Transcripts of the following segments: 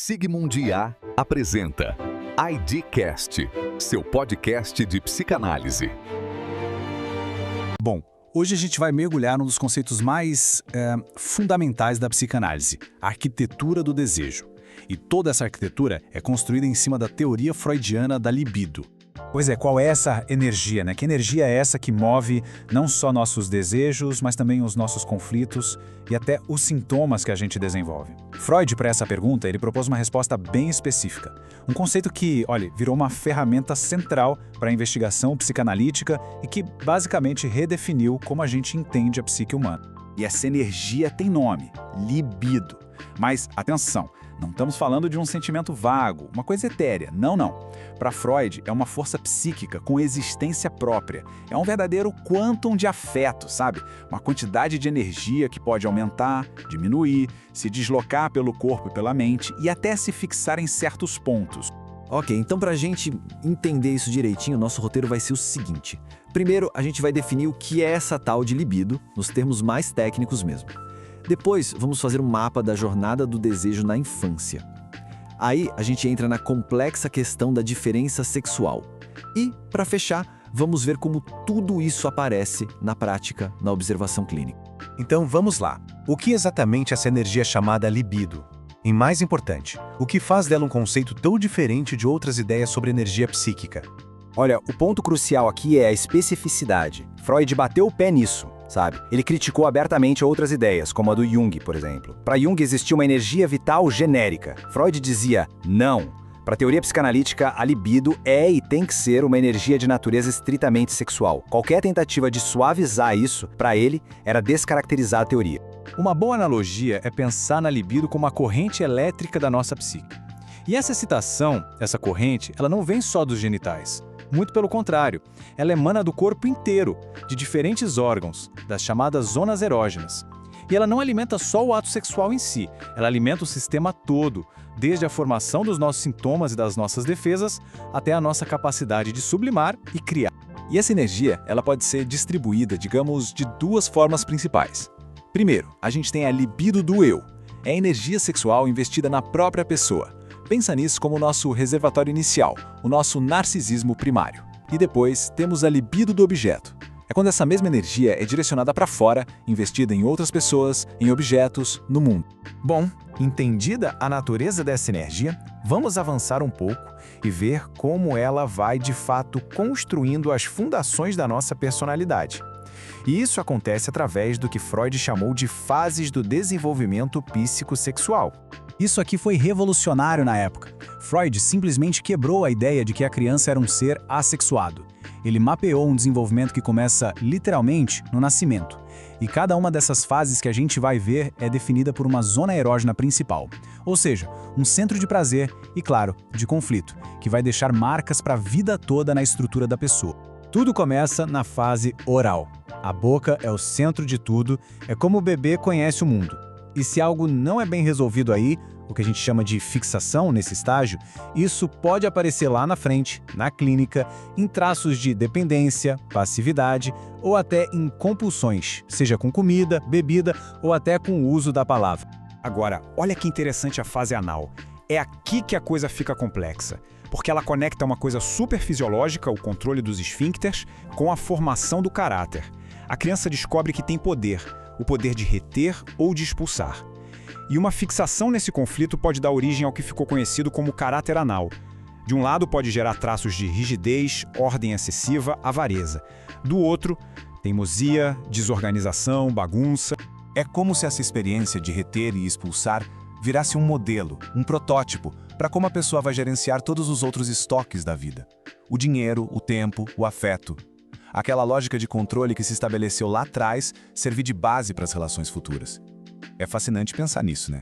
Sigmund IA apresenta IDcast, seu podcast de psicanálise. Bom, hoje a gente vai mergulhar num dos conceitos mais fundamentais da psicanálise, a arquitetura do desejo. E toda essa arquitetura é construída em cima da teoria freudiana da libido. Pois é, qual é essa energia, né? Que energia é essa que move não só nossos desejos, mas também os nossos conflitos e até os sintomas que a gente desenvolve? Freud, para essa pergunta, ele propôs uma resposta bem específica. Um conceito que, olha, virou uma ferramenta central para a investigação psicanalítica e que basicamente redefiniu como a gente entende a psique humana. E essa energia tem nome, libido. Mas, atenção, não estamos falando de um sentimento vago, uma coisa etérea. Não. Para Freud, é uma força psíquica com existência própria. É um verdadeiro quantum de afeto, sabe? Uma quantidade de energia que pode aumentar, diminuir, se deslocar pelo corpo e pela mente e até se fixar em certos pontos. Ok, então para a gente entender isso direitinho, nosso roteiro vai ser o seguinte. Primeiro, a gente vai definir o que é essa tal de libido, nos termos mais técnicos mesmo. Depois, vamos fazer um mapa da jornada do desejo na infância. Aí, a gente entra na complexa questão da diferença sexual. E, para fechar, vamos ver como tudo isso aparece na prática, na observação clínica. Então, vamos lá. O que exatamente é essa energia chamada libido? E mais importante, o que faz dela um conceito tão diferente de outras ideias sobre energia psíquica? Olha, o ponto crucial aqui é a especificidade. Freud bateu o pé nisso, sabe? Ele criticou abertamente outras ideias, como a do Jung, por exemplo. Para Jung existia uma energia vital genérica. Freud dizia não. Para a teoria psicanalítica, a libido é e tem que ser uma energia de natureza estritamente sexual. Qualquer tentativa de suavizar isso, para ele, era descaracterizar a teoria. Uma boa analogia é pensar na libido como a corrente elétrica da nossa psique. E essa excitação, essa corrente, ela não vem só dos genitais. Muito pelo contrário, ela emana do corpo inteiro, de diferentes órgãos, das chamadas zonas erógenas. E ela não alimenta só o ato sexual em si, ela alimenta o sistema todo, desde a formação dos nossos sintomas e das nossas defesas, até a nossa capacidade de sublimar e criar. E essa energia, ela pode ser distribuída, digamos, de duas formas principais. Primeiro, a gente tem a libido do eu. É a energia sexual investida na própria pessoa. Pensa nisso como o nosso reservatório inicial, o nosso narcisismo primário. E depois temos a libido do objeto. É quando essa mesma energia é direcionada para fora, investida em outras pessoas, em objetos, no mundo. Bom, entendida a natureza dessa energia, vamos avançar um pouco e ver como ela vai, de fato, construindo as fundações da nossa personalidade. E isso acontece através do que Freud chamou de fases do desenvolvimento psicossexual. Isso aqui foi revolucionário na época. Freud simplesmente quebrou a ideia de que a criança era um ser assexuado. Ele mapeou um desenvolvimento que começa literalmente no nascimento. E cada uma dessas fases que a gente vai ver é definida por uma zona erógena principal. Ou seja, um centro de prazer e, claro, de conflito, que vai deixar marcas para a vida toda na estrutura da pessoa. Tudo começa na fase oral. A boca é o centro de tudo, é como o bebê conhece o mundo. E se algo não é bem resolvido aí, o que a gente chama de fixação nesse estágio, isso pode aparecer lá na frente, na clínica, em traços de dependência, passividade ou até em compulsões, seja com comida, bebida ou até com o uso da palavra. Agora, olha que interessante a fase anal. É aqui que a coisa fica complexa, porque ela conecta uma coisa super fisiológica, o controle dos esfíncteres, com a formação do caráter. A criança descobre que tem poder, o poder de reter ou de expulsar. E uma fixação nesse conflito pode dar origem ao que ficou conhecido como caráter anal. De um lado pode gerar traços de rigidez, ordem excessiva, avareza. Do outro, teimosia, desorganização, bagunça. É como se essa experiência de reter e expulsar virasse um modelo, um protótipo, para como a pessoa vai gerenciar todos os outros estoques da vida. O dinheiro, o tempo, o afeto. Aquela lógica de controle que se estabeleceu lá atrás servir de base para as relações futuras. É fascinante pensar nisso, né?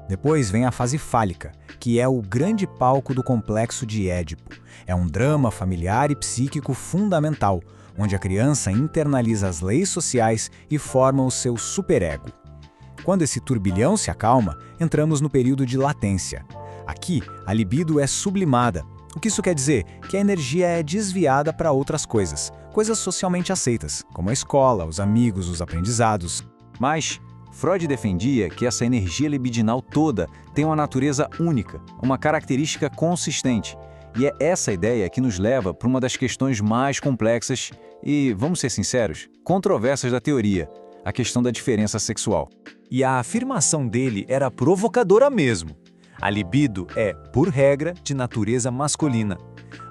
Depois vem a fase fálica, que é o grande palco do complexo de Édipo. É um drama familiar e psíquico fundamental, onde a criança internaliza as leis sociais e forma o seu superego. Quando esse turbilhão se acalma, entramos no período de latência. Aqui, a libido é sublimada. O que isso quer dizer? Que a energia é desviada para outras coisas socialmente aceitas, como a escola, os amigos, os aprendizados. Mas Freud defendia que essa energia libidinal toda tem uma natureza única, uma característica consistente. E é essa ideia que nos leva para uma das questões mais complexas e, vamos ser sinceros, controversas da teoria, a questão da diferença sexual. E a afirmação dele era provocadora mesmo. A libido é, por regra, de natureza masculina.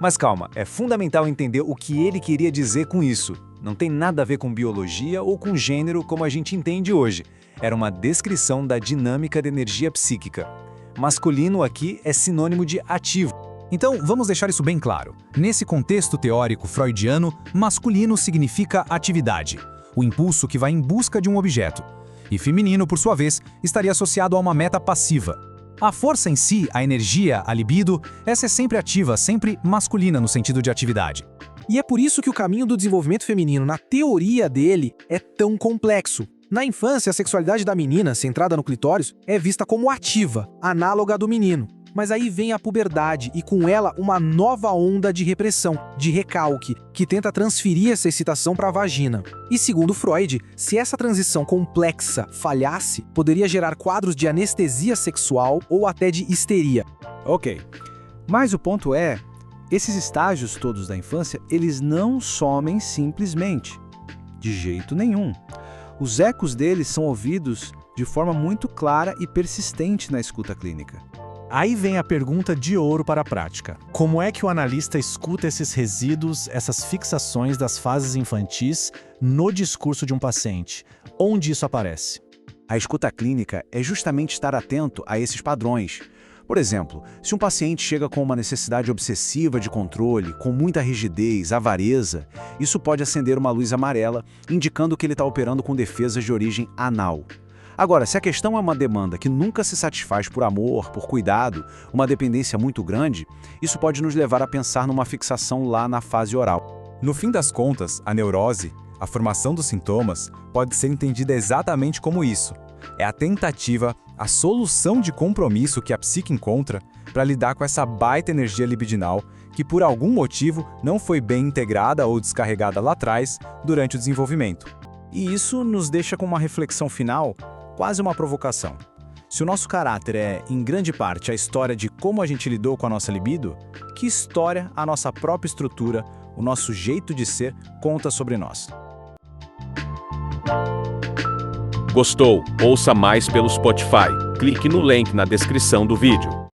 Mas calma, é fundamental entender o que ele queria dizer com isso. Não tem nada a ver com biologia ou com gênero como a gente entende hoje. Era uma descrição da dinâmica da energia psíquica. Masculino aqui é sinônimo de ativo. Então, vamos deixar isso bem claro. Nesse contexto teórico freudiano, masculino significa atividade, o impulso que vai em busca de um objeto. E feminino, por sua vez, estaria associado a uma meta passiva. A força em si, a energia, a libido, essa é sempre ativa, sempre masculina no sentido de atividade. E é por isso que o caminho do desenvolvimento feminino, na teoria dele, é tão complexo. Na infância, a sexualidade da menina, centrada no clitóris, é vista como ativa, análoga à do menino. Mas aí vem a puberdade e com ela uma nova onda de repressão, de recalque, que tenta transferir essa excitação para a vagina. E segundo Freud, se essa transição complexa falhasse, poderia gerar quadros de anestesia sexual ou até de histeria. Ok, mas o ponto é, esses estágios todos da infância, eles não somem simplesmente. De jeito nenhum. Os ecos deles são ouvidos de forma muito clara e persistente na escuta clínica. Aí vem a pergunta de ouro para a prática. Como é que o analista escuta esses resíduos, essas fixações das fases infantis no discurso de um paciente? Onde isso aparece? A escuta clínica é justamente estar atento a esses padrões. Por exemplo, se um paciente chega com uma necessidade obsessiva de controle, com muita rigidez, avareza, isso pode acender uma luz amarela, indicando que ele está operando com defesas de origem anal. Agora, se a questão é uma demanda que nunca se satisfaz por amor, por cuidado, uma dependência muito grande, isso pode nos levar a pensar numa fixação lá na fase oral. No fim das contas, a neurose, a formação dos sintomas, pode ser entendida exatamente como isso. É a tentativa, a solução de compromisso que a psique encontra para lidar com essa baita energia libidinal que por algum motivo não foi bem integrada ou descarregada lá atrás durante o desenvolvimento. E isso nos deixa com uma reflexão final, quase uma provocação. Se o nosso caráter é, em grande parte, a história de como a gente lidou com a nossa libido, que história a nossa própria estrutura, o nosso jeito de ser, conta sobre nós? Gostou? Ouça mais pelo Spotify. Clique no link na descrição do vídeo.